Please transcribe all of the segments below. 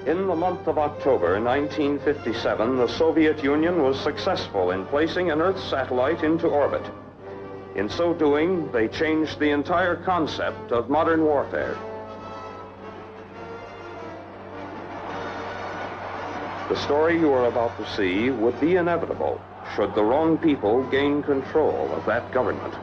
In the month of October 1957, the Soviet Union was successful in placing an Earth satellite into orbit. In so doing, they changed the entire concept of modern warfare. The story you are about to see would be inevitable should the wrong people gain control of that government.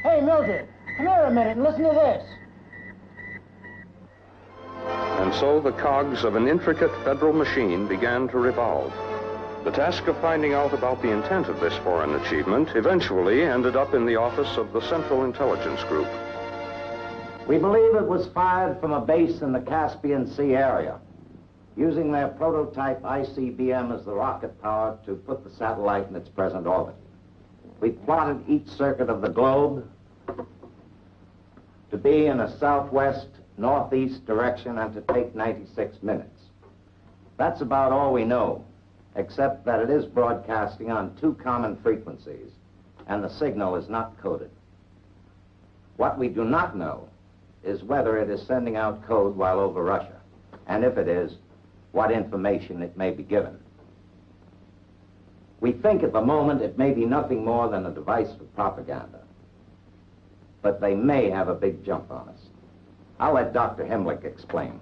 Hey, Mildred, come here a minute and listen to this. And so the cogs of an intricate federal machine began to revolve. The task of finding out about the intent of this foreign achievement eventually ended up in the office of the Central Intelligence Group. We believe it was fired from a base in the Caspian Sea area, using their prototype ICBM as the rocket power to put the satellite in its present orbit. We plotted each circuit of the globe to be in a southwest-northeast direction and to take 96 minutes. That's about all we know, except that it is broadcasting on two common frequencies, and the signal is not coded. What we do not know is whether it is sending out code while over Russia, and if it is, what information it may be given. We think at the moment it may be nothing more than a device for propaganda, but they may have a big jump on us. I'll let Dr. Hemlick explain.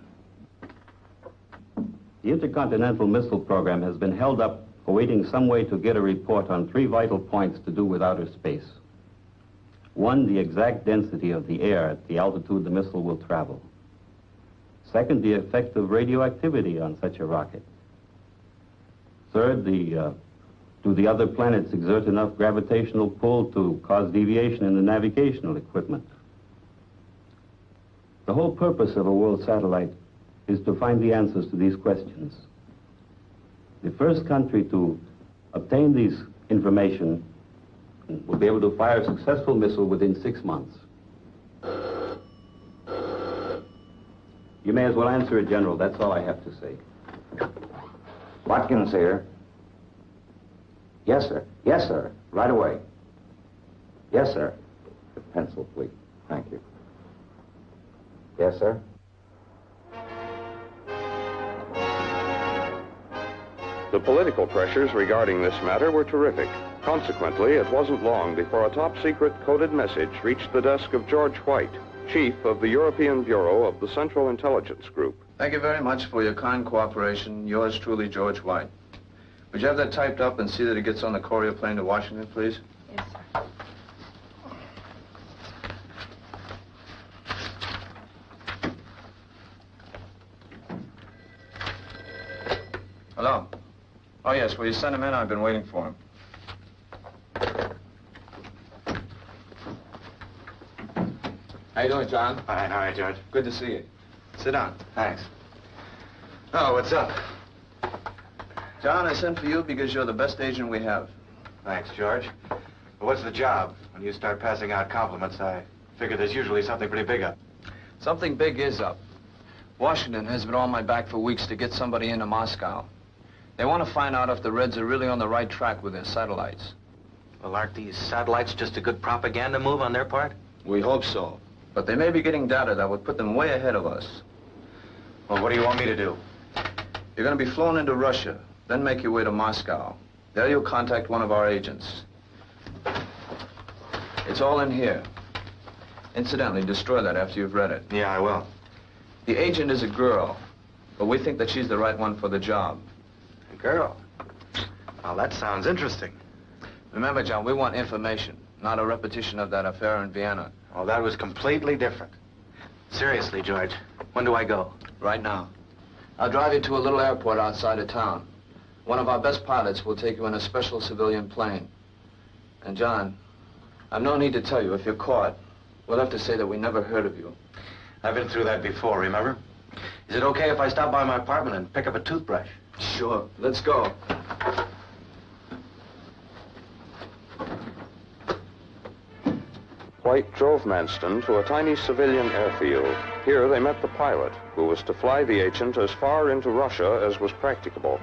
The intercontinental missile program has been held up awaiting some way to get a report on three vital points to do with outer space. One, the exact density of the air at the altitude the missile will travel. Second, the effect of radioactivity on such a rocket. Third, do the other planets exert enough gravitational pull to cause deviation in the navigational equipment? The whole purpose of a world satellite is to find the answers to these questions. The first country to obtain these information will be able to fire a successful missile within 6 months. You may as well answer it, General. That's all I have to say. Watkins here. Yes, sir. Yes, sir. Right away. Yes, sir. The pencil, please. Thank you. Yes, sir. The political pressures regarding this matter were terrific. Consequently, it wasn't long before a top-secret coded message reached the desk of George White, Chief of the European Bureau of the Central Intelligence Group. Thank you very much for your kind cooperation. Yours truly, George White. Would you have that typed up and see that it gets on the courier plane to Washington, please? Yes, sir. Hello? Oh, yes. Will you send him in? I've been waiting for him. How you doing, John? Fine. How are you, George? Good to see you. Sit down. Thanks. Oh, what's up? John, I sent for you because you're the best agent we have. Thanks, George. Well, what's the job? When you start passing out compliments, I figure there's usually something pretty big up. Something big is up. Washington has been on my back for weeks to get somebody into Moscow. They want to find out if the Reds are really on the right track with their satellites. Well, aren't these satellites just a good propaganda move on their part? We hope so. But they may be getting data that would put them way ahead of us. Well, what do you want me to do? You're going to be flown into Russia, then make your way to Moscow. There you'll contact one of our agents. It's all in here. Incidentally, destroy that after you've read it. Yeah, I will. The agent is a girl, but we think that she's the right one for the job. A girl? Well, that sounds interesting. Remember, John, we want information, not a repetition of that affair in Vienna. Oh, that was completely different. Seriously, George, when do I go? Right now. I'll drive you to a little airport outside of town. One of our best pilots will take you in a special civilian plane. And, John, I've no need to tell you, if you're caught, we'll have to say that we never heard of you. I've been through that before, remember? Is it okay if I stop by my apartment and pick up a toothbrush? Sure. Let's go. White drove Manston to a tiny civilian airfield. Here they met the pilot, who was to fly the agent as far into Russia as was practicable.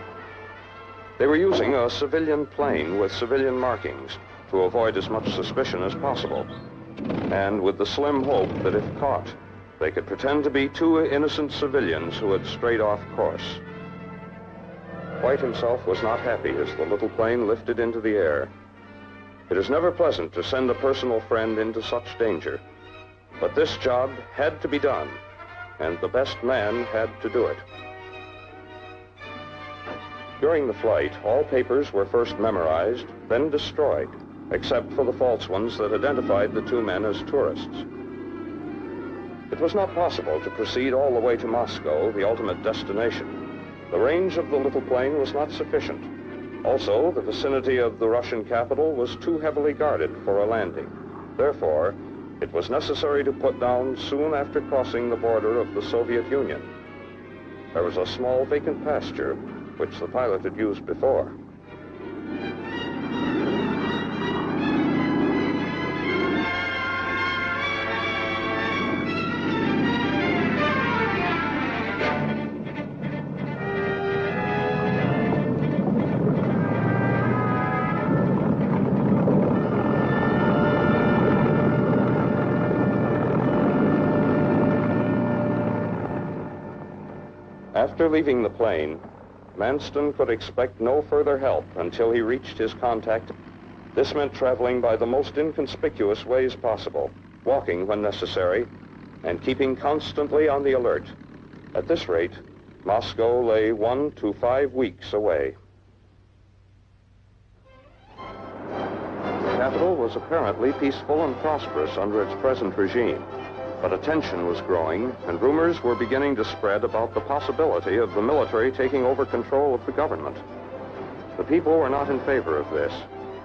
They were using a civilian plane with civilian markings to avoid as much suspicion as possible, and with the slim hope that if caught, they could pretend to be two innocent civilians who had strayed off course. White himself was not happy as the little plane lifted into the air. It is never pleasant to send a personal friend into such danger, but this job had to be done, and the best man had to do it. During the flight, all papers were first memorized, then destroyed, except for the false ones that identified the two men as tourists. It was not possible to proceed all the way to Moscow, the ultimate destination. The range of the little plane was not sufficient. Also, the vicinity of the Russian capital was too heavily guarded for a landing. Therefore, it was necessary to put down soon after crossing the border of the Soviet Union. There was a small vacant pasture, which the pilot had used before. After leaving the plane, Manston could expect no further help until he reached his contact. This meant traveling by the most inconspicuous ways possible, walking when necessary, and keeping constantly on the alert. At this rate, Moscow lay 1 to 5 weeks away. The capital was apparently peaceful and prosperous under its present regime. But attention was growing, and rumors were beginning to spread about the possibility of the military taking over control of the government. The people were not in favor of this,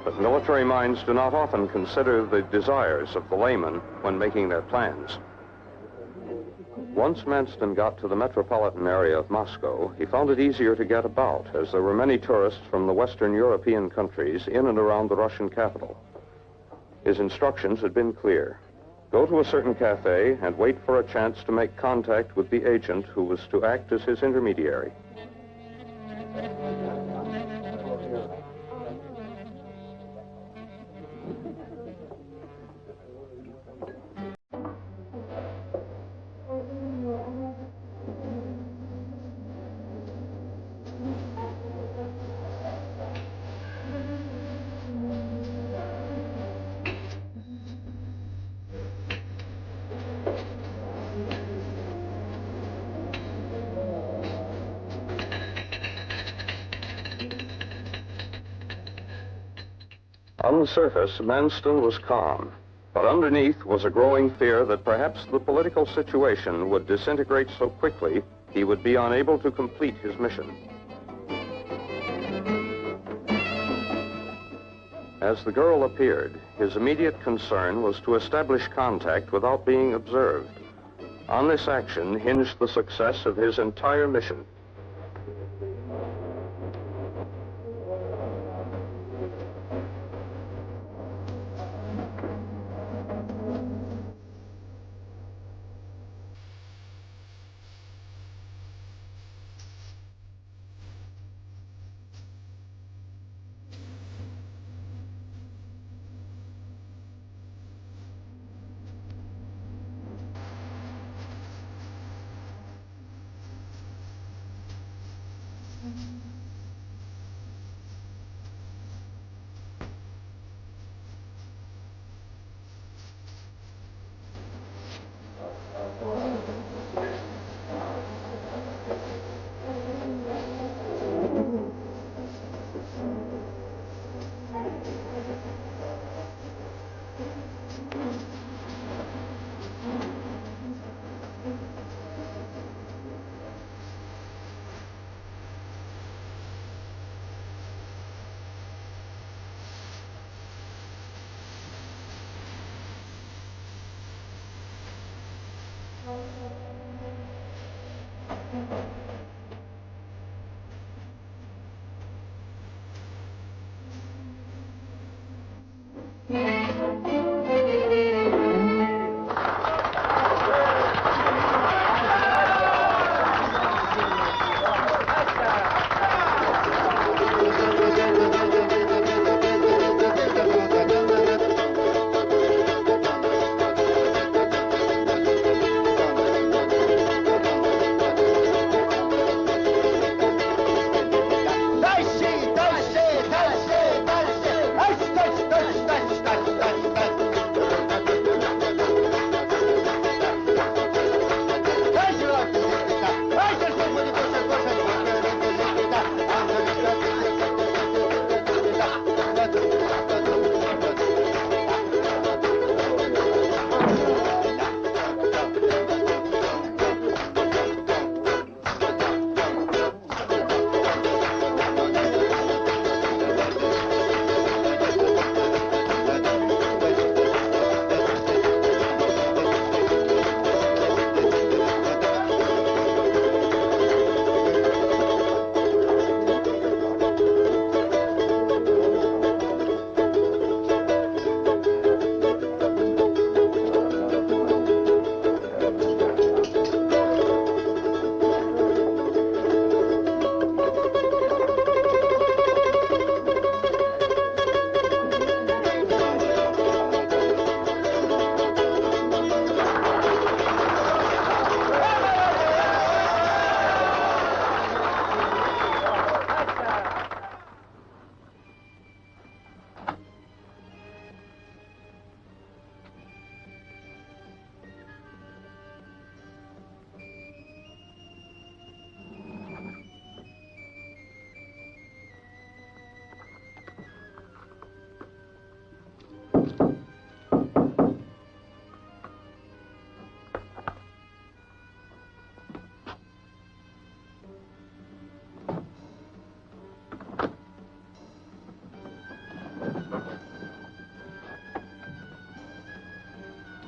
but military minds do not often consider the desires of the layman when making their plans. Once Manston got to the metropolitan area of Moscow, he found it easier to get about, as there were many tourists from the Western European countries in and around the Russian capital. His instructions had been clear. Go to a certain cafe and wait for a chance to make contact with the agent who was to act as his intermediary. On the surface, Manston was calm, but underneath was a growing fear that perhaps the political situation would disintegrate so quickly he would be unable to complete his mission. As the girl appeared, his immediate concern was to establish contact without being observed. On this action hinged the success of his entire mission.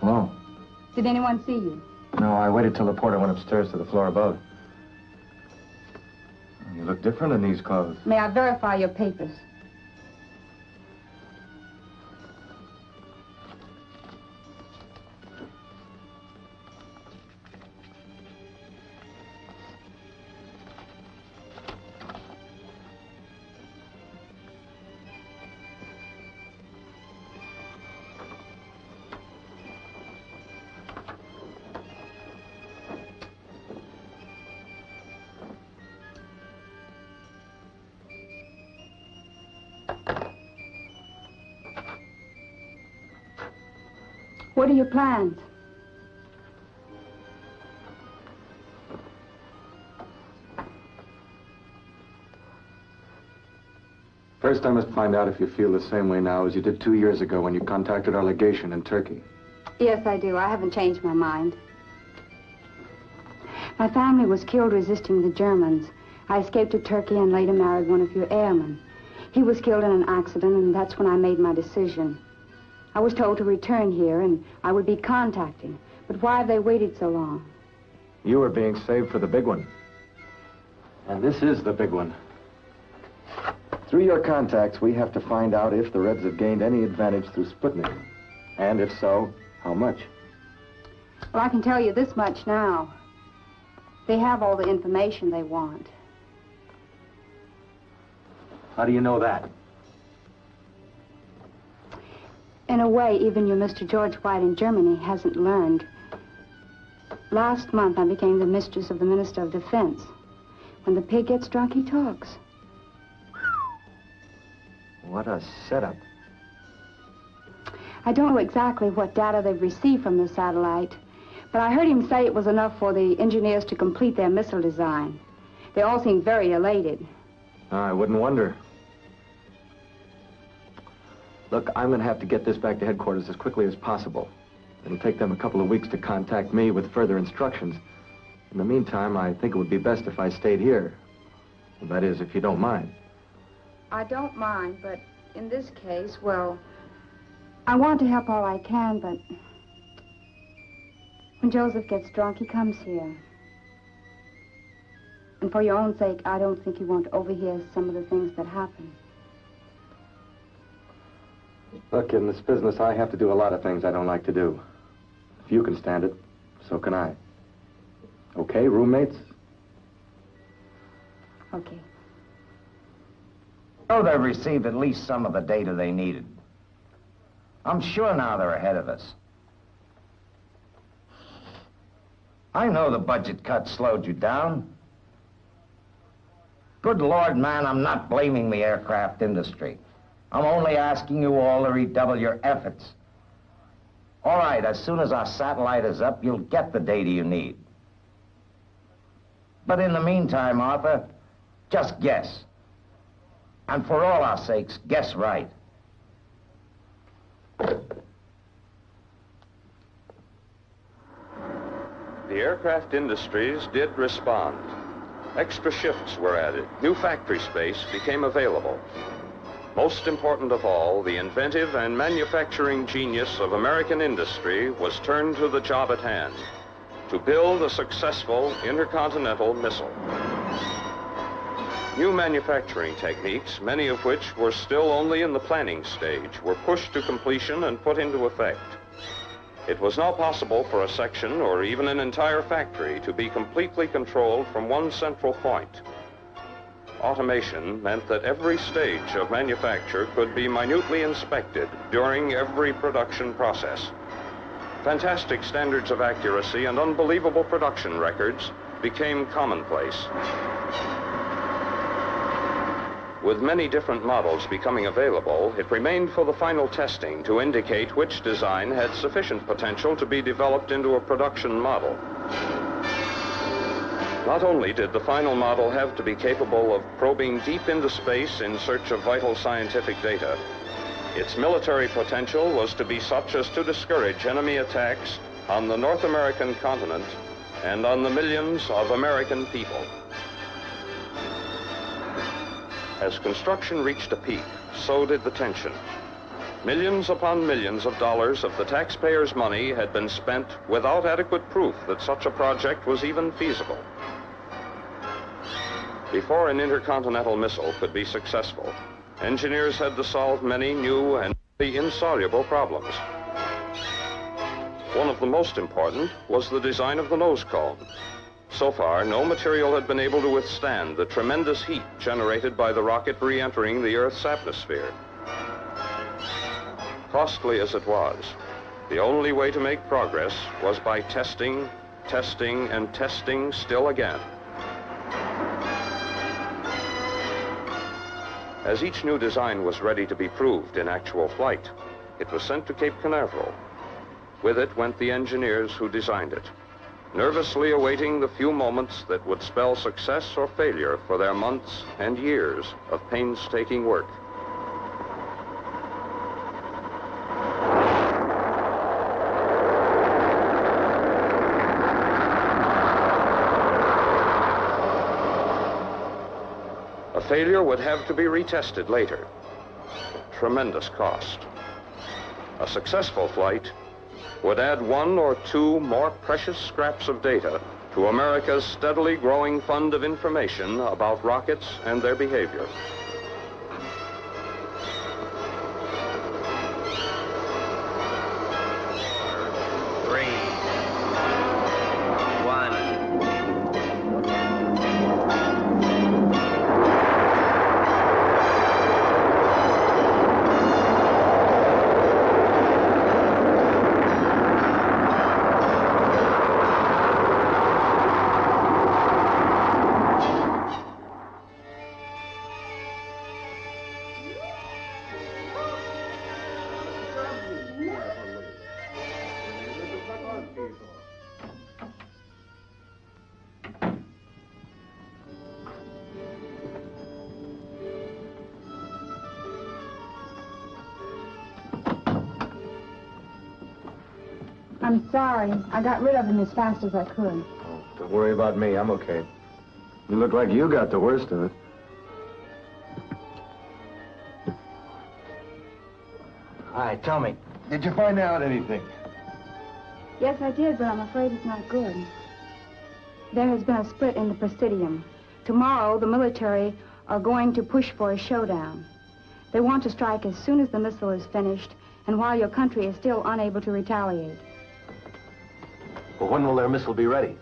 Hello? Did anyone see you? No, I waited till the porter went upstairs to the floor above. You look different in these clothes. May I verify your papers? What are your plans? First, I must find out if you feel the same way now as you did 2 years ago when you contacted our legation in Turkey. Yes, I do. I haven't changed my mind. My family was killed resisting the Germans. I escaped to Turkey and later married one of your airmen. He was killed in an accident, and that's when I made my decision. I was told to return here, and I would be contacting. But why have they waited so long? You were being saved for the big one. And this is the big one. Through your contacts, we have to find out if the Reds have gained any advantage through Sputnik. And if so, how much? Well, I can tell you this much now. They have all the information they want. How do you know that? In a way, even your Mr. George White in Germany hasn't learned. Last month, I became the mistress of the Minister of Defense. When the pig gets drunk, he talks. What a setup. I don't know exactly what data they've received from the satellite, but I heard him say it was enough for the engineers to complete their missile design. They all seem very elated. I wouldn't wonder. Look, I'm going to have to get this back to headquarters as quickly as possible. It'll take them a couple of weeks to contact me with further instructions. In the meantime, I think it would be best if I stayed here. Well, that is, if you don't mind. I don't mind, but in this case, well, I want to help all I can, but when Joseph gets drunk, he comes here. And for your own sake, I don't think you want to overhear some of the things that happen. Look, in this business, I have to do a lot of things I don't like to do. If you can stand it, so can I. Okay, roommates? Okay. Oh, they've received at least some of the data they needed. I'm sure now they're ahead of us. I know the budget cut slowed you down. Good Lord, man, I'm not blaming the aircraft industry. I'm only asking you all to redouble your efforts. All right, as soon as our satellite is up, you'll get the data you need. But in the meantime, Arthur, just guess. And for all our sakes, guess right. The aircraft industries did respond. Extra shifts were added. New factory space became available. Most important of all, the inventive and manufacturing genius of American industry was turned to the job at hand, to build a successful intercontinental missile. New manufacturing techniques, many of which were still only in the planning stage, were pushed to completion and put into effect. It was now possible for a section or even an entire factory to be completely controlled from one central point. Automation meant that every stage of manufacture could be minutely inspected during every production process. Fantastic standards of accuracy and unbelievable production records became commonplace. With many different models becoming available, it remained for the final testing to indicate which design had sufficient potential to be developed into a production model. Not only did the final model have to be capable of probing deep into space in search of vital scientific data, its military potential was to be such as to discourage enemy attacks on the North American continent and on the millions of American people. As construction reached a peak, so did the tension. Millions upon millions of dollars of the taxpayers' money had been spent without adequate proof that such a project was even feasible. Before an intercontinental missile could be successful, engineers had to solve many new and insoluble problems. One of the most important was the design of the nose cone. So far, no material had been able to withstand the tremendous heat generated by the rocket re-entering the Earth's atmosphere. Costly as it was, the only way to make progress was by testing, testing, and testing still again. As each new design was ready to be proved in actual flight, it was sent to Cape Canaveral. With it went the engineers who designed it, nervously awaiting the few moments that would spell success or failure for their months and years of painstaking work. A failure would have to be retested later. Tremendous cost. A successful flight would add one or two more precious scraps of data to America's steadily growing fund of information about rockets and their behavior. I'm sorry. I got rid of him as fast as I could. Oh, don't worry about me. I'm okay. You look like you got the worst of it. All right, tell me. Did you find out anything? Yes, I did, but I'm afraid it's not good. There has been a split in the Presidium. Tomorrow, the military are going to push for a showdown. They want to strike as soon as the missile is finished and while your country is still unable to retaliate. Well, when will their missile be ready?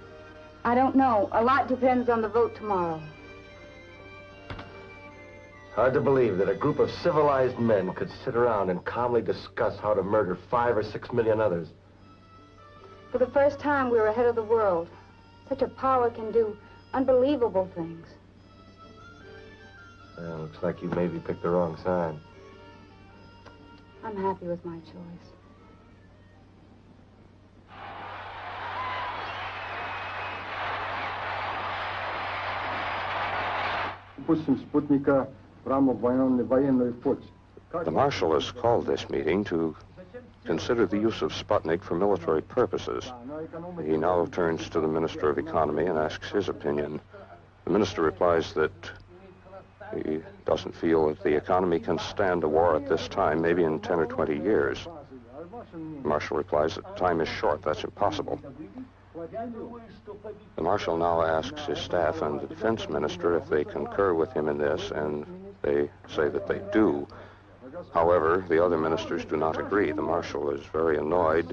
I don't know. A lot depends on the vote tomorrow. Hard to believe that a group of civilized men could sit around and calmly discuss how to murder 5 or 6 million others. For the first time, we're ahead of the world. Such a power can do unbelievable things. Well, looks like you maybe picked the wrong side. I'm happy with my choice. The Marshal has called this meeting to consider the use of Sputnik for military purposes. He now turns to the Minister of Economy and asks his opinion. The minister replies that he doesn't feel that the economy can stand a war at this time, maybe in 10 or 20 years. The Marshal replies that time is short, that's impossible. The Marshal now asks his staff and the Defense Minister if they concur with him in this, and they say that they do. However, the other ministers do not agree. The Marshal is very annoyed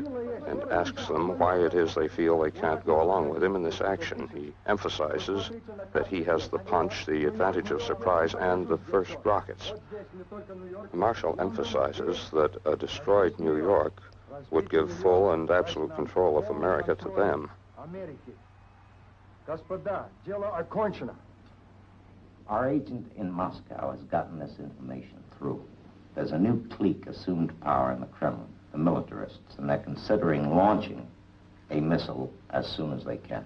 and asks them why it is they feel they can't go along with him in this action. He emphasizes that he has the punch, the advantage of surprise, and the first rockets. The Marshal emphasizes that a destroyed New York would give full and absolute control of America to them. Our agent in Moscow has gotten this information through. There's a new clique assumed power in the Kremlin, the militarists, and they're considering launching a missile as soon as they can.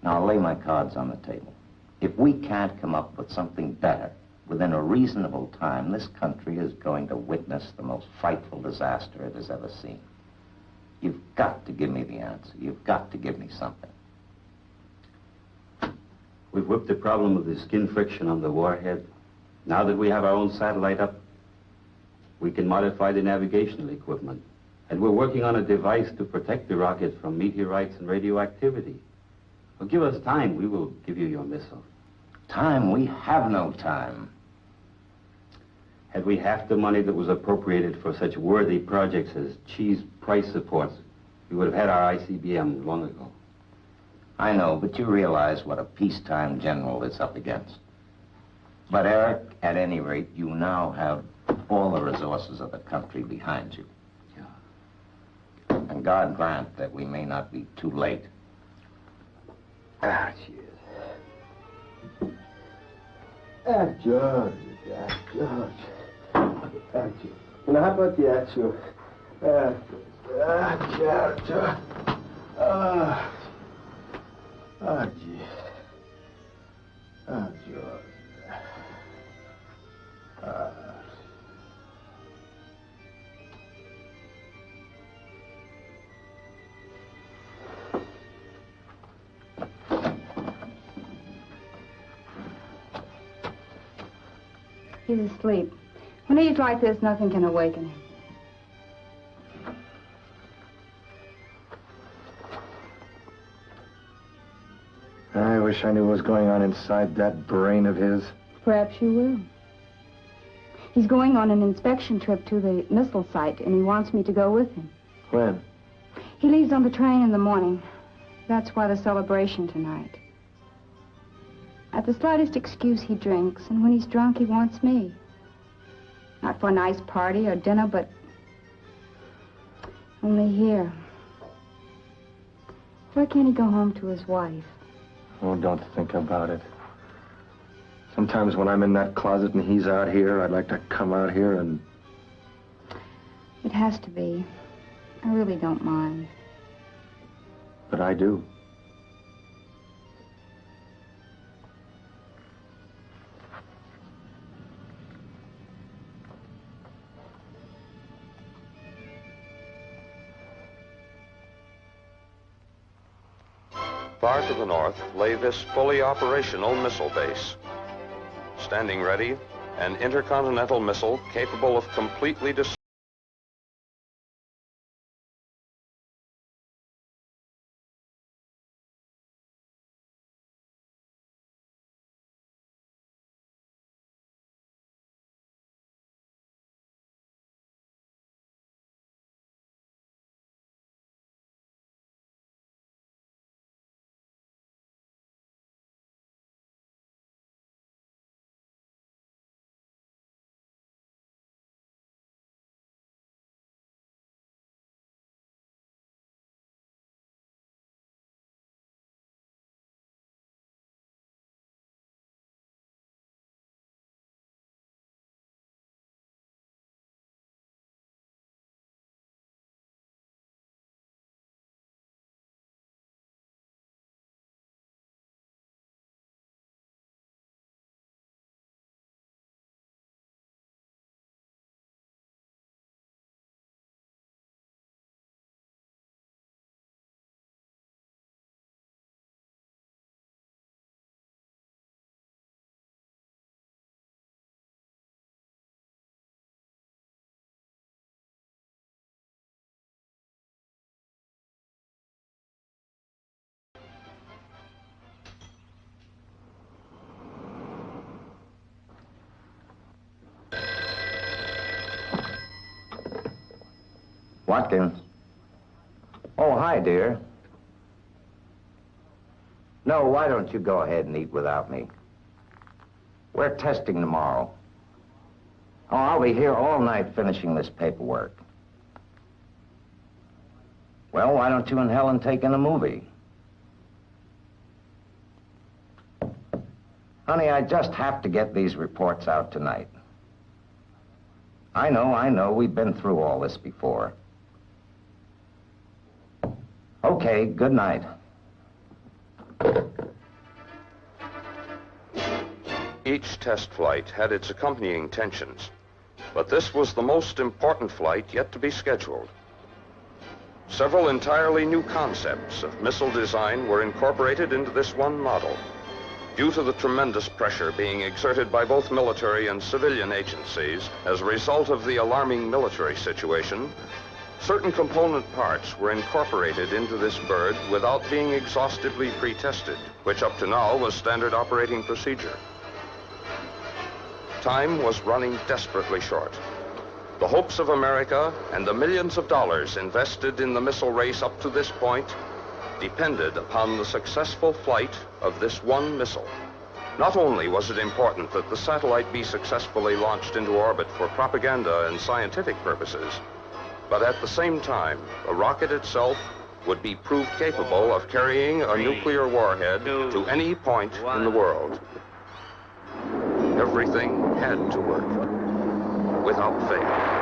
Now, I'll lay my cards on the table. If we can't come up with something better within a reasonable time, this country is going to witness the most frightful disaster it has ever seen. You've got to give me the answer. You've got to give me something. We've whipped the problem of the skin friction on the warhead. Now that we have our own satellite up, we can modify the navigational equipment. And we're working on a device to protect the rocket from meteorites and radioactivity. Well, give us time. We will give you your missile. Time? We have no time. Had we half the money that was appropriated for such worthy projects as cheese price supports, we would have had our ICBM long ago. I know, but you realize what a peacetime general is up against. But, Eric, at any rate, you now have all the resources of the country behind you. Yeah. And God grant that we may not be too late. Ah, cheers. Ah, George. Ah, George. Ah, George. Now, how about the actual? George. Gee. Ah, George. He's asleep. When he's like this, nothing can awaken him. I wish I knew what was going on inside that brain of his. Perhaps you will. He's going on an inspection trip to the missile site, and he wants me to go with him. When? He leaves on the train in the morning. That's why the celebration tonight. At the slightest excuse, he drinks, and when he's drunk, he wants me. Not for a nice party or dinner, but only here. Why can't he go home to his wife? Oh, don't think about it. Sometimes when I'm in that closet and he's out here, I'd like to come out here and... It has to be. I really don't mind. But I do. far to the north lay this fully operational missile base. Standing ready, an intercontinental missile capable of completely destroying Watkins. Oh, hi, dear. No, why don't you go ahead and eat without me? We're testing tomorrow. Oh, I'll be here all night finishing this paperwork. Well, why don't you and Helen take in a movie? Honey, I just have to get these reports out tonight. I know, we've been through all this before. Okay, good night. Each test flight had its accompanying tensions, but this was the most important flight yet to be scheduled. Several entirely new concepts of missile design were incorporated into this one model. Due to the tremendous pressure being exerted by both military and civilian agencies as a result of the alarming military situation, certain component parts were incorporated into this bird without being exhaustively pre-tested, which up to now was standard operating procedure. Time was running desperately short. The hopes of America and the millions of dollars invested in the missile race up to this point depended upon the successful flight of this one missile. Not only was it important that the satellite be successfully launched into orbit for propaganda and scientific purposes, but at the same time, the rocket itself would be proved capable of carrying a nuclear warhead to any point in the world. Everything had to work without fail.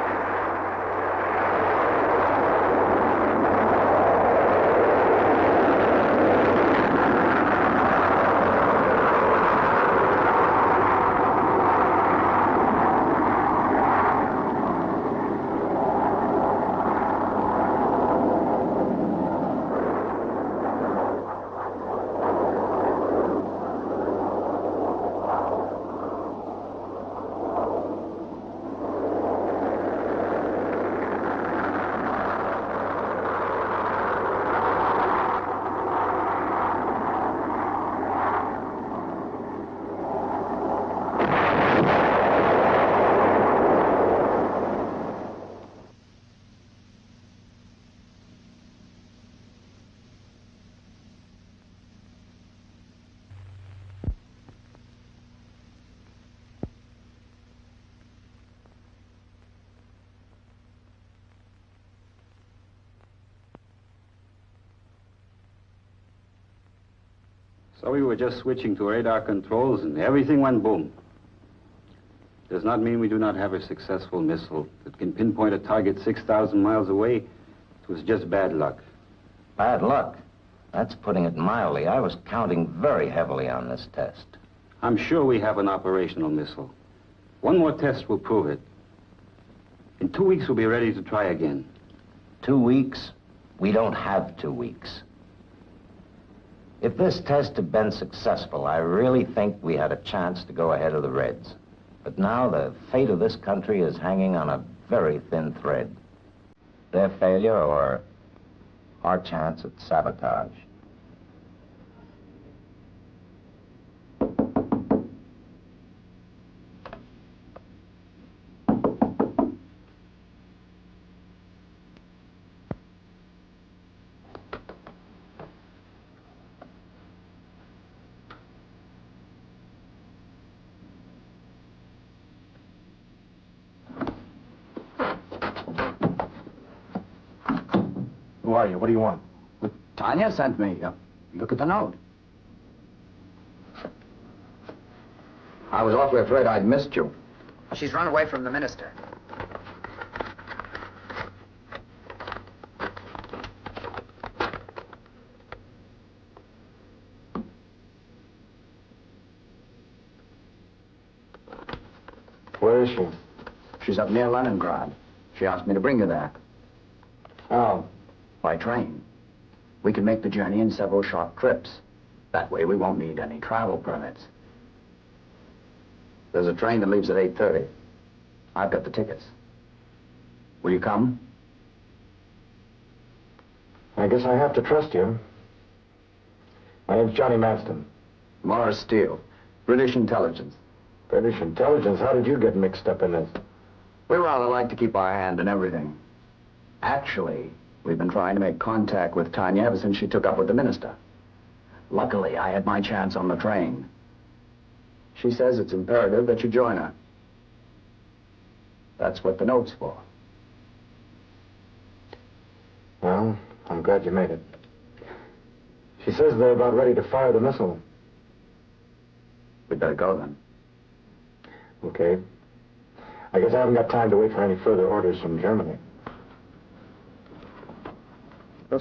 So we were just switching to radar controls and everything went boom. Does not mean we do not have a successful missile that can pinpoint a target 6,000 miles away. It was just bad luck. Bad luck? That's putting it mildly. I was counting very heavily on this test. I'm sure we have an operational missile. One more test will prove it. In 2 weeks, we'll be ready to try again. 2 weeks? We don't have 2 weeks. If this test had been successful, I really think we had a chance to go ahead of the Reds. But now the fate of this country is hanging on a very thin thread. Their failure or our chance at sabotage. Who are you? What do you want? Tanya sent me. Look at the note. I was awfully afraid I'd missed you. She's run away from the minister. Where is she? She's up near Leningrad. She asked me to bring you there. How? By train. We can make the journey in several short trips. That way we won't need any travel permits. There's a train that leaves at 8:30. I've got the tickets. Will you come? I guess I have to trust you. My name's Johnny Manston. Morris Steele, British intelligence. British intelligence? How did you get mixed up in this? We rather like to keep our hand in everything. Actually, we've been trying to make contact with Tanya ever since she took up with the minister. Luckily, I had my chance on the train. She says it's imperative that you join her. That's what the note's for. Well, I'm glad you made it. She says they're about ready to fire the missile. We'd better go then. Okay. I guess I haven't got time to wait for any further orders from Germany. The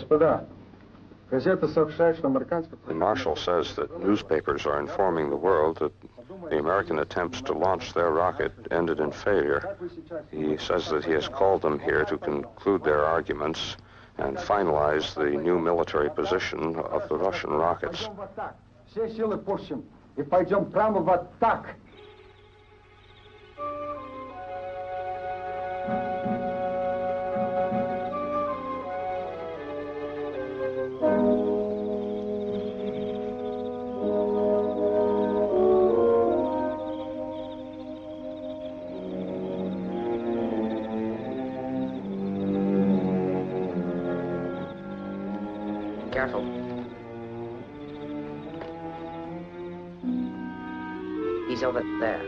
Marshal says that newspapers are informing the world that the American attempts to launch their rocket ended in failure. He says that he has called them here to conclude their arguments and finalize the new military position of the Russian rockets. Careful. He's over there.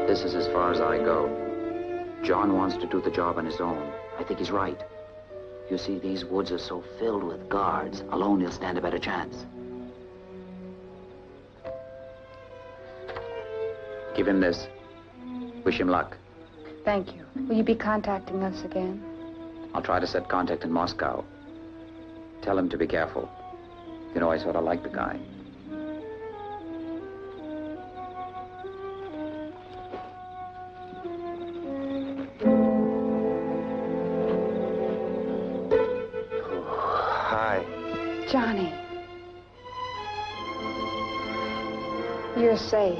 This is as far as I go. John wants to do the job on his own. I think he's right. You see, these woods are so filled with guards. Alone, he'll stand a better chance. Give him this. Wish him luck. Thank you. Will you be contacting us again? I'll try to set contact in Moscow. Tell him to be careful. You know, I sort of like the guy. Hi. Johnny. You're safe.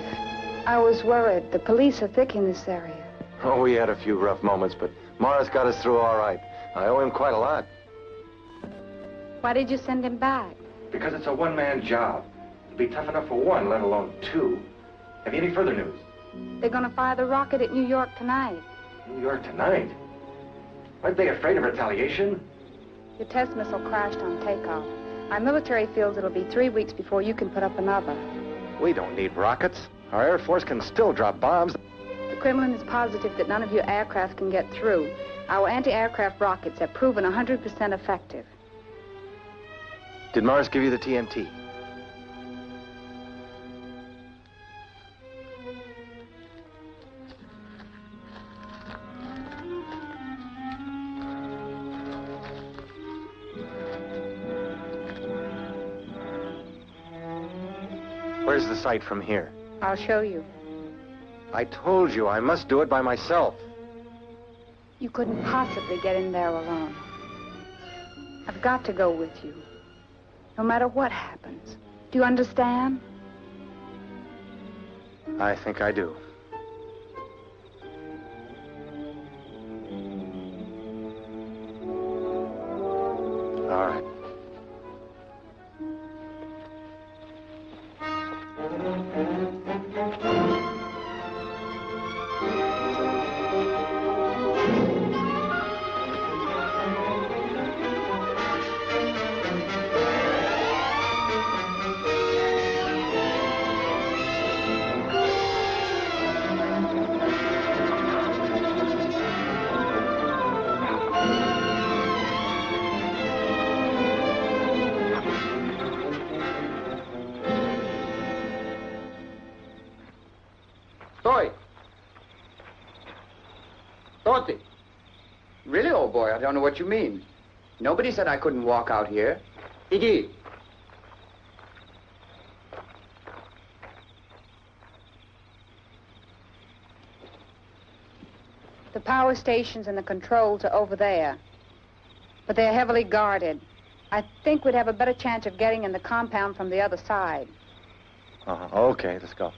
I was worried. The police are thick in this area. Oh, we had a few rough moments, but Morris got us through all right. I owe him quite a lot. Why did you send him back? Because it's a one-man job. It'd be tough enough for one, let alone two. Have you any further news? They're gonna fire the rocket at New York tonight. New York tonight? Aren't they afraid of retaliation? Your test missile crashed on takeoff. Our military feels it'll be 3 weeks before you can put up another. We don't need rockets. Our Air Force can still drop bombs. The Kremlin is positive that none of your aircraft can get through. Our anti-aircraft rockets have proven 100% effective. Did Morris give you the TNT? Where's the site from here? I'll show you. I told you I must do it by myself. You couldn't possibly get in there alone. I've got to go with you. no matter what happens. Do you understand? I think I do. All right. Toy! Dorothy! Really, old boy, I don't know what you mean. Nobody said I couldn't walk out here. Iggy! The power stations and the controls are over there. But they're heavily guarded. I think we'd have a better chance of getting in the compound from the other side. Okay, let's go.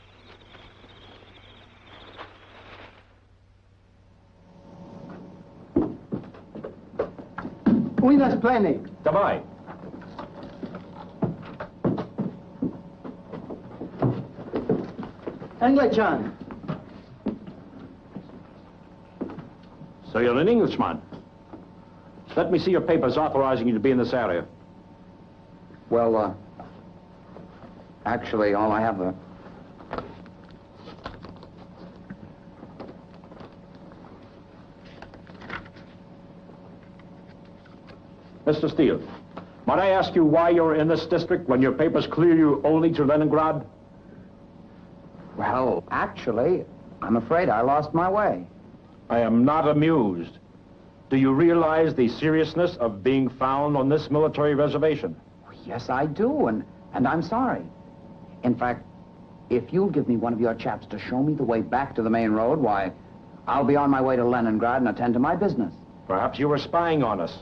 Winner's planning. Давай. Englishman. So you're an Englishman. Let me see your papers authorizing you to be in this area. Well, actually, all I have are... Mr. Steele, might I ask you why you're in this district when your papers clear you only to Leningrad? Well, actually, I'm afraid I lost my way. I am not amused. Do you realize the seriousness of being found on this military reservation? Yes, I do, and I'm sorry. In fact, if you'll give me one of your chaps to show me the way back to the main road, why, I'll be on my way to Leningrad and attend to my business. Perhaps you were spying on us.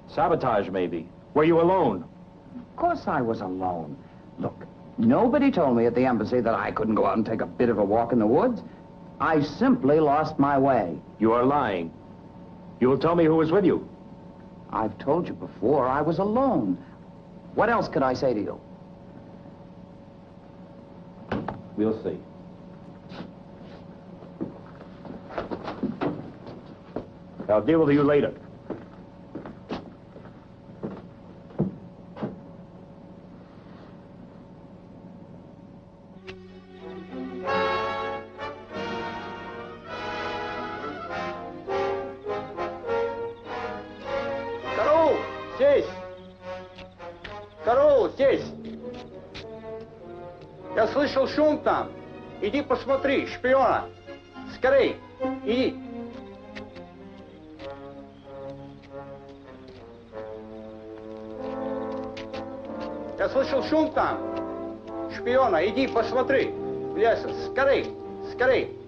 Sabotage, maybe. Were you alone? Of course I was alone. Look, nobody told me at the embassy that I couldn't go out and take a bit of a walk in the woods. I simply lost my way. You are lying. You will tell me who was with you. I've told you before, I was alone. What else could I say to you? We'll see. I'll deal with you later. Здесь. Я слышал шум там. Иди посмотри, шпиона. Скорей, иди. Я слышал шум там. Шпиона, иди посмотри. Леса, скорей, скорей.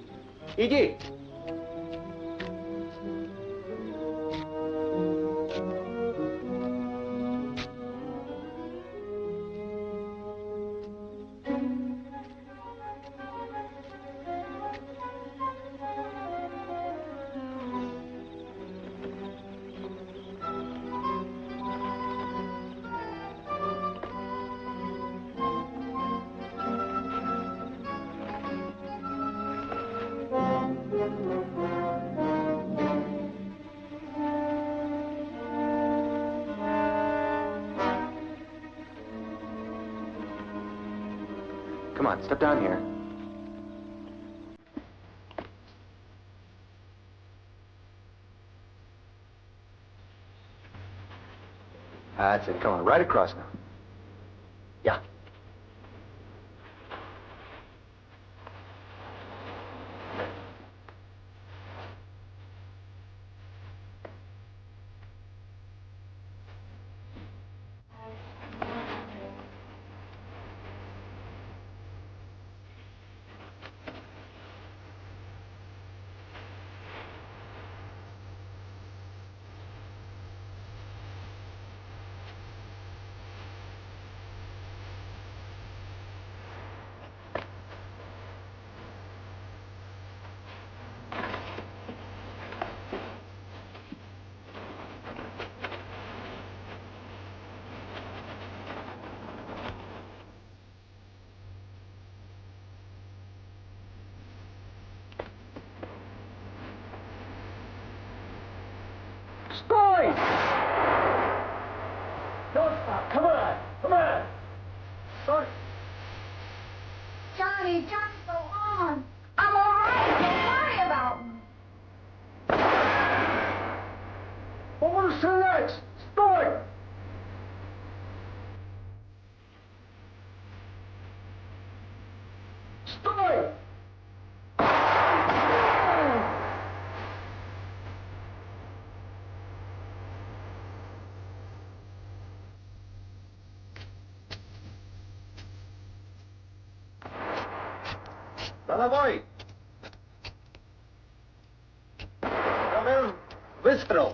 Иди. Come on, step down here. That's it. Come on, right across now. Yeah. me. Just go on. I'm all right. Don't worry about me. Over to next. Start. Start. Головой! Ромео, выстрел!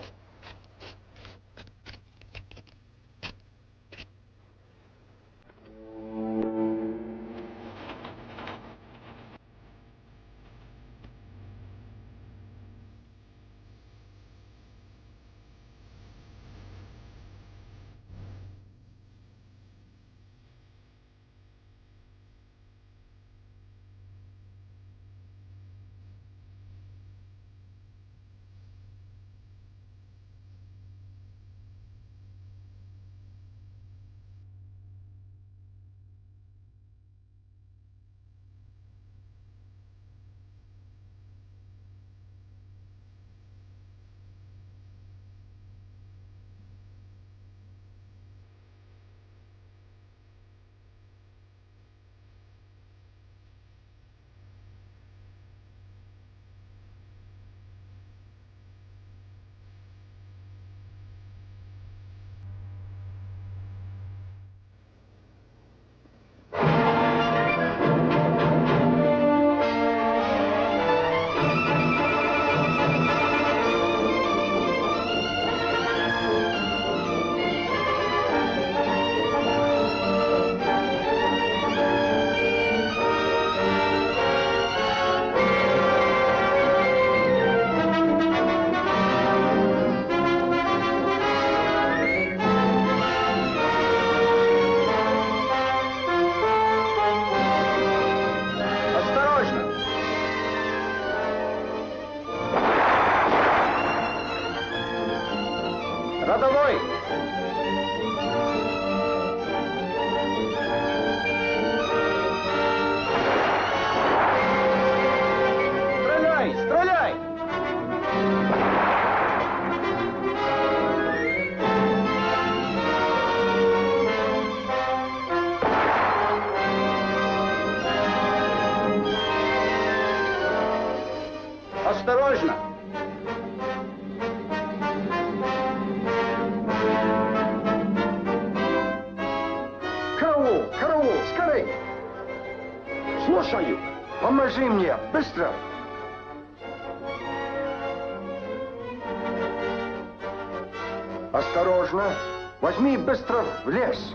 Рядовой! Стреляй! Стреляй! Осторожно! Караул! Караул! Скорей! Слушаю! Поможи мне! Быстро! Осторожно! Возьми быстро в лес!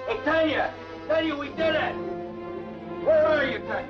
Hey, Tanya! Tanya, we did it! Where are you, Tanya?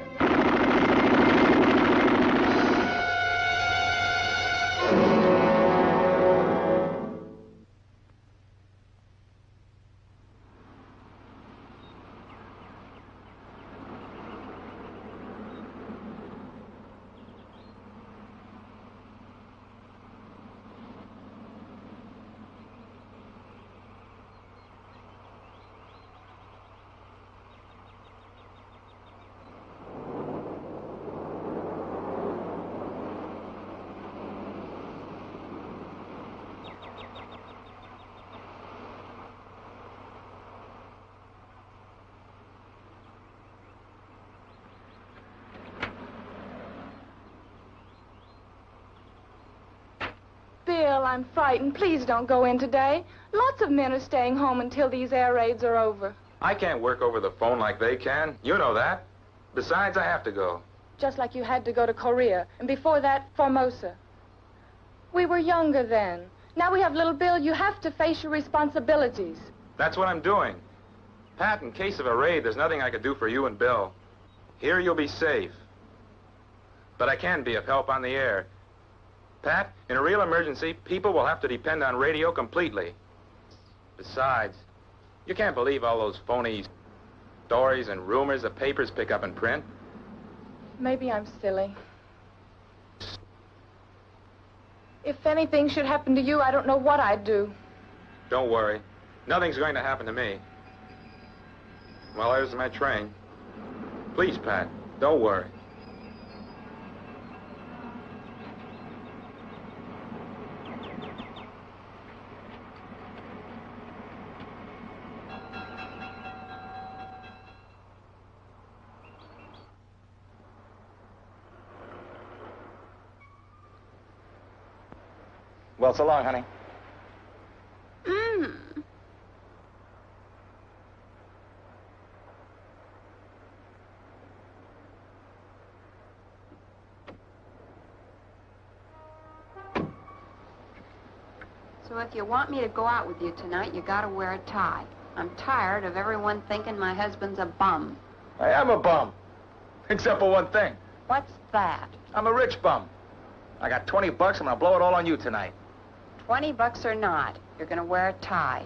Bill, I'm frightened. Please don't go in today. Lots of men are staying home until these air raids are over. I can't work over the phone like they can. You know that. Besides, I have to go. Just like you had to go to Korea, and before that, Formosa. We were younger then. Now we have little Bill. You have to face your responsibilities. That's what I'm doing. Pat, in case of a raid, there's nothing I could do for you and Bill. Here you'll be safe. But I can be of help on the air. Pat, in a real emergency, people will have to depend on radio completely. Besides, you can't believe all those phonies. Stories and rumors the papers pick up and print. Maybe I'm silly. If anything should happen to you, I don't know what I'd do. Don't worry. Nothing's going to happen to me. Well, there's my train. Please, Pat, don't worry. Well, so long, honey. So if you want me to go out with you tonight, you gotta wear a tie. I'm tired of everyone thinking my husband's a bum. I am a bum. Except for one thing. What's that? I'm a rich bum. I got $20. I'm gonna blow it all on you tonight. $20 or not, you're gonna wear a tie.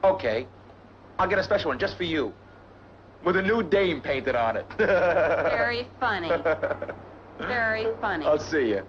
Okay. I'll get a special one just for you. With a new dame painted on it. Very funny. Very funny. I'll see you.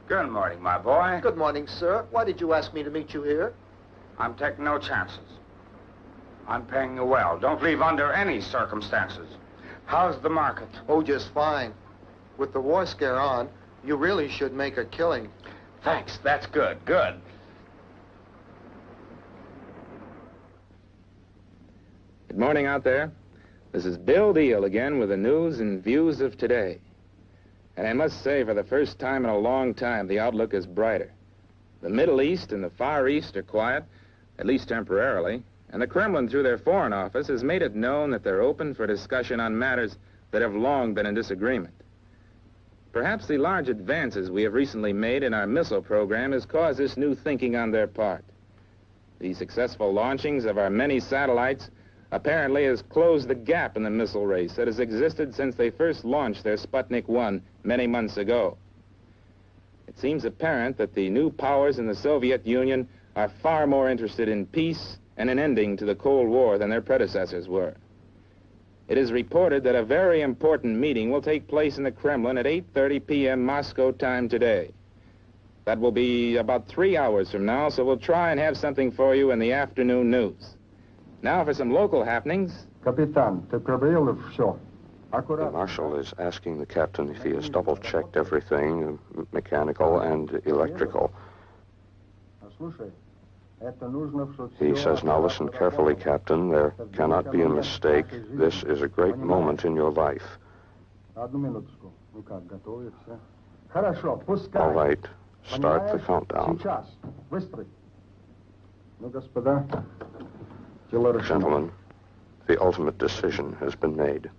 Good morning, my boy. Good morning, sir. Why did you ask me to meet you here? I'm taking no chances. I'm paying you well. Don't leave under any circumstances. How's the market? Oh, just fine. With the war scare on, you really should make a killing. Thanks. That's good. Good. Good morning out there. This is Bill Deal again with the news and views of today. And I must say, for the first time in a long time, the outlook is brighter. The Middle East and the Far East are quiet, at least temporarily, and the Kremlin, through their Foreign Office, has made it known that they're open for discussion on matters that have long been in disagreement. Perhaps the large advances we have recently made in our missile program has caused this new thinking on their part. The successful launchings of our many satellites apparently has closed the gap in the missile race that has existed since they first launched their Sputnik 1 many months ago. It seems apparent that the new powers in the Soviet Union are far more interested in peace and an ending to the Cold War than their predecessors were. It is reported that a very important meeting will take place in the Kremlin at 8:30 p.m. Moscow time today. That will be about 3 hours from now, so we'll try and have something for you in the afternoon news. Now for some local happenings. Капитан, ты проверил все? The marshal is asking the captain if he has double-checked everything, mechanical and electrical. He says, now listen carefully, Captain. There cannot be a mistake. This is a great moment in your life. All right, start the countdown. Gentlemen, the ultimate decision has been made.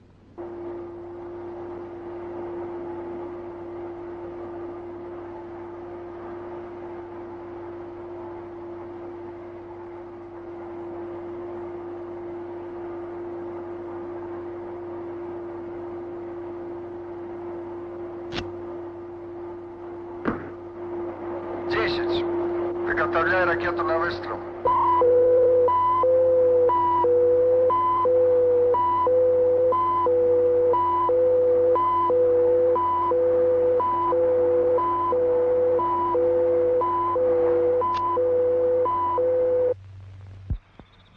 Приготовляй ракету на выстрел.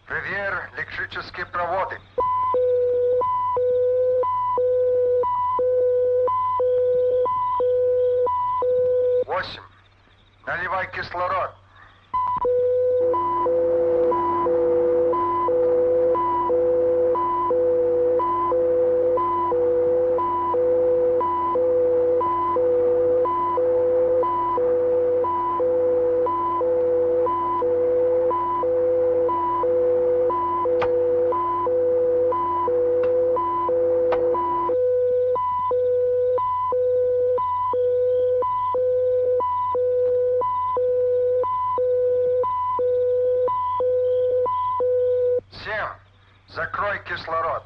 Проверь электрические проводы. Восемь. Наливай кислород. кислород.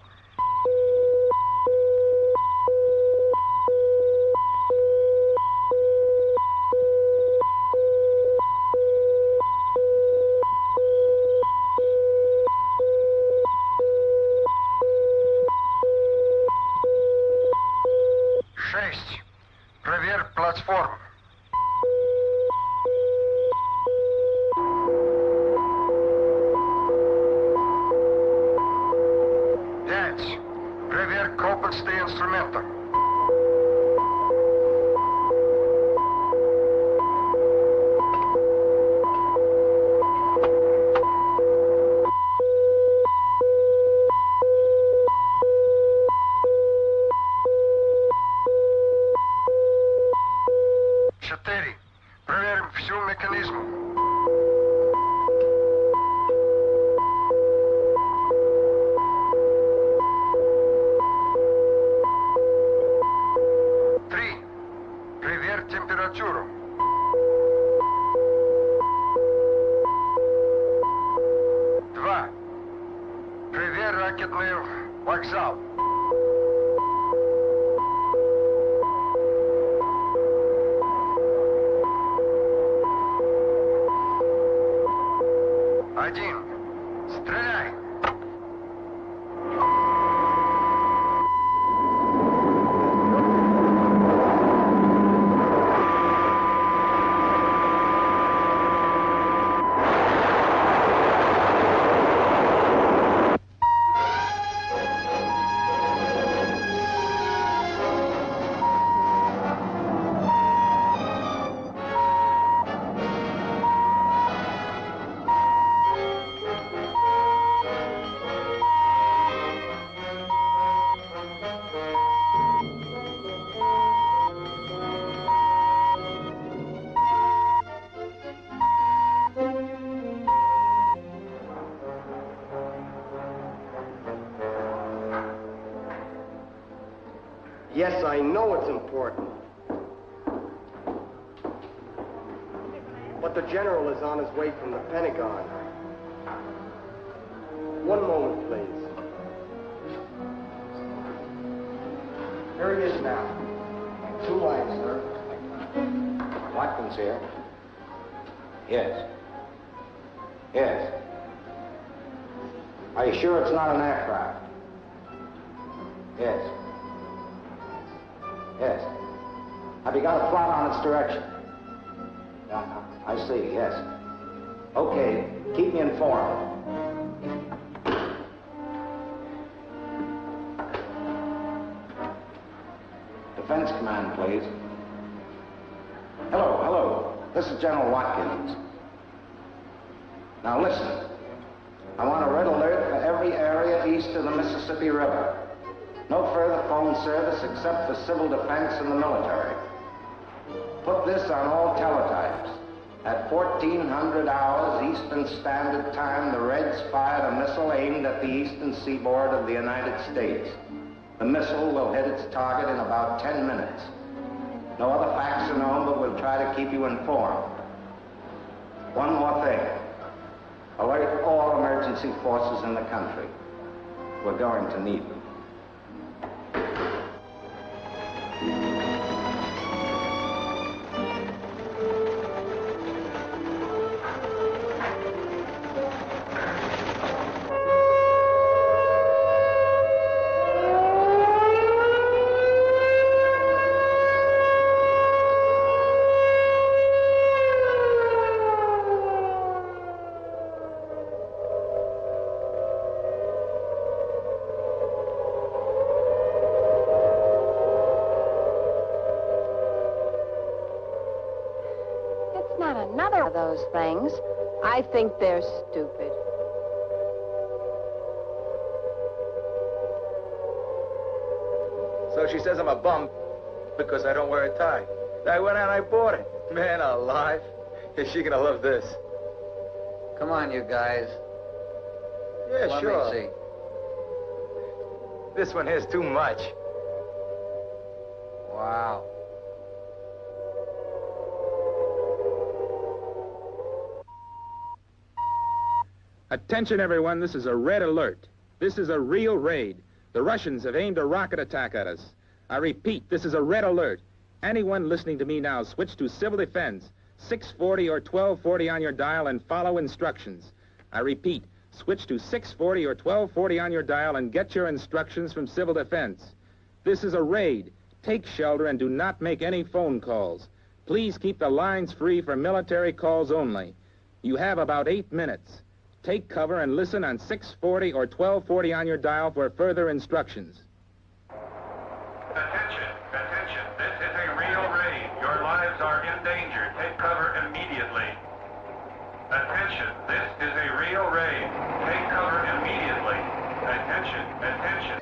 Шесть. Проверь платформу. Пять. Проверь комплексы инструмента. Четыре. Проверим всю механизм. Три. Проверь температуру. Два. Проверь ракетный вокзал. Один. Стреляй. Yes, I know it's important. But the general is on his way from the Pentagon. One moment, please. Here he is now. Two lines, sir. Watkins here. Yes. Yes. Are you sure it's not an aircraft? Yes. Yes. Have you got a plot on its direction? I see, yes. Okay, keep me informed. Defense Command, please. Hello. This is General Watkins. Now listen. I want a red alert for every area east of the Mississippi River. No further phone service except for civil defense and the military. Put this on all teletypes. At 1400 hours Eastern Standard Time, the Reds fired a missile aimed at the eastern seaboard of the United States. The missile will hit its target in about 10 minutes. No other facts are known, but we'll try to keep you informed. One more thing. Alert all emergency forces in the country. We're going to need them. Another of those things. I think they're stupid. So she says I'm a bum because I don't wear a tie. I went out and I bought it. Man alive. Is she gonna love this? Come on, you guys. Yeah, sure. Let me see. This one here's too much. Wow. Attention, everyone. This is a red alert. This is a real raid. The Russians have aimed a rocket attack at us. I repeat, this is a red alert. Anyone listening to me now, switch to civil defense. 640 or 1240 on your dial and follow instructions. I repeat, switch to 640 or 1240 on your dial and get your instructions from civil defense. This is a raid. Take shelter and do not make any phone calls. Please keep the lines free for military calls only. You have about 8 minutes. Take cover and listen on 640 or 1240 on your dial for further instructions. Attention, attention. This is a real raid. Your lives are in danger. Take cover immediately. Attention, this is a real raid. Take cover immediately. Attention, attention.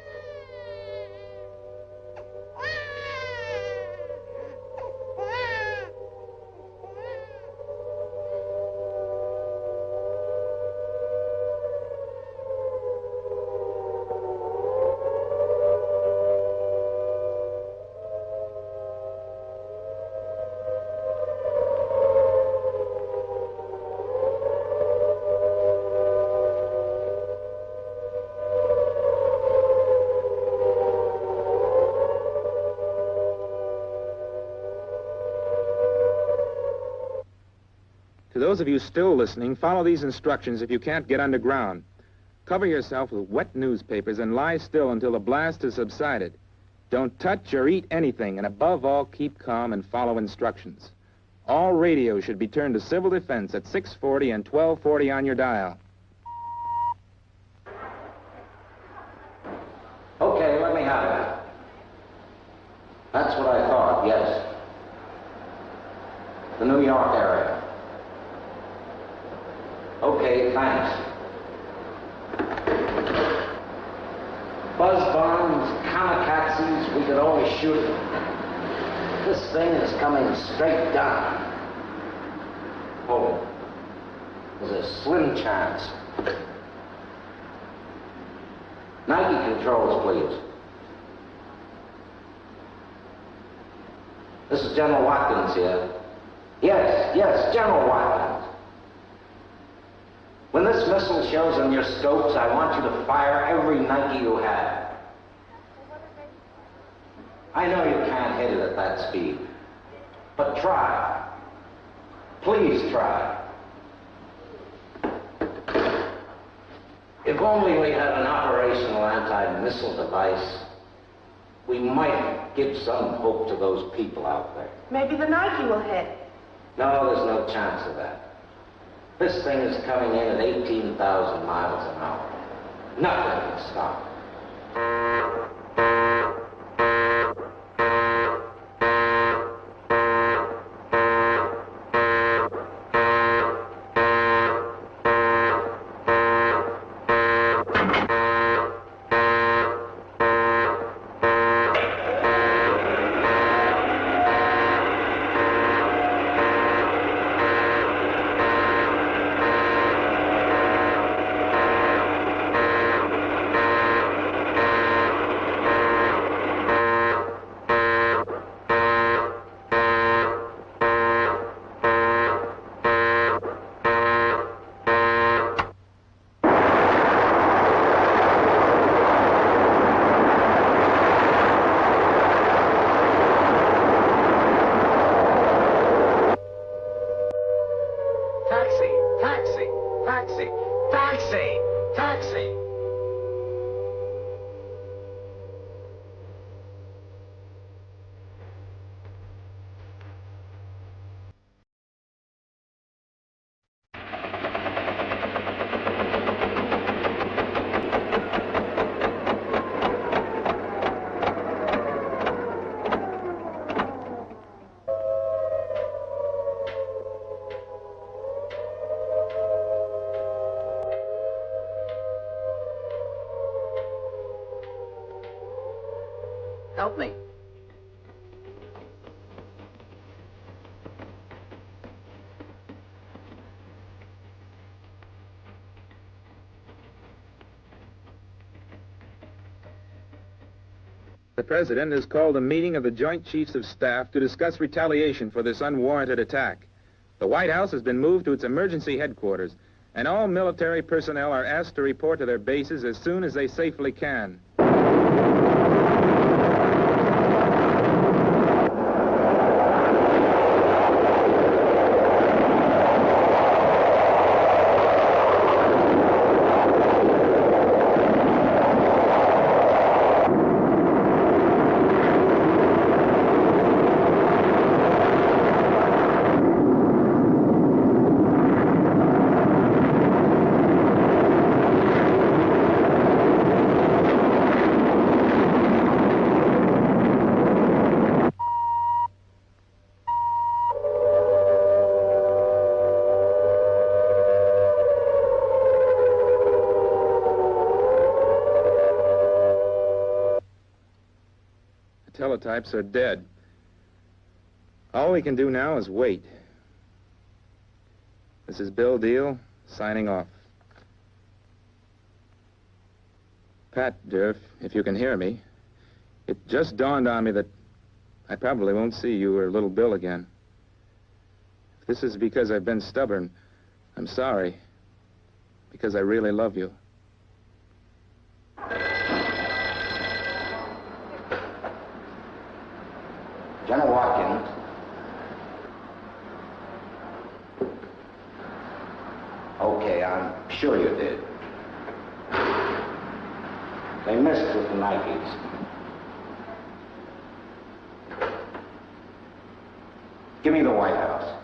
To those of you still listening, follow these instructions if you can't get underground. Cover yourself with wet newspapers and lie still until the blast has subsided. Don't touch or eat anything, and above all, keep calm and follow instructions. All radios should be turned to civil defense at 640 and 1240 on your dial. Okay, let me have it. That's what I thought, yes. The New York area. Okay, thanks. Buzz bombs, kamikazes, we could always shoot them. This thing is coming straight down. Oh, there's a slim chance. Nike controls, please. This is General Watkins here. Yes, General Watkins. When this missile shows on your scopes, I want you to fire every Nike you have. I know you can't hit it at that speed, but try. Please try. If only we had an operational anti-missile device, we might give some hope to those people out there. Maybe the Nike will hit. No, there's no chance of that. This thing is coming in at 18,000 miles an hour. Nothing can stop it. Help me. The President has called a meeting of the Joint Chiefs of Staff to discuss retaliation for this unwarranted attack. The White House has been moved to its emergency headquarters, and all military personnel are asked to report to their bases as soon as they safely can. Teletypes are dead. All we can do now is wait. This is Bill Deal, signing off. Pat, dear, if you can hear me, it just dawned on me that I probably won't see you or little Bill again. If this is because I've been stubborn, I'm sorry, because I really love you. General Watkins. Okay, I'm sure you did. They missed with the Nikes. Give me the White House.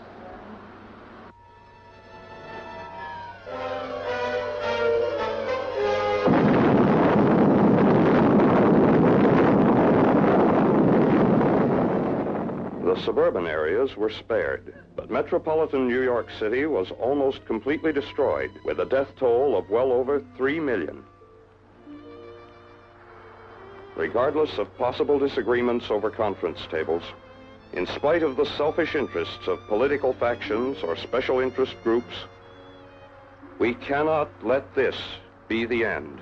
The suburban areas were spared, but metropolitan New York City was almost completely destroyed, with a death toll of well over 3 million. Regardless of possible disagreements over conference tables, in spite of the selfish interests of political factions or special interest groups, we cannot let this be the end.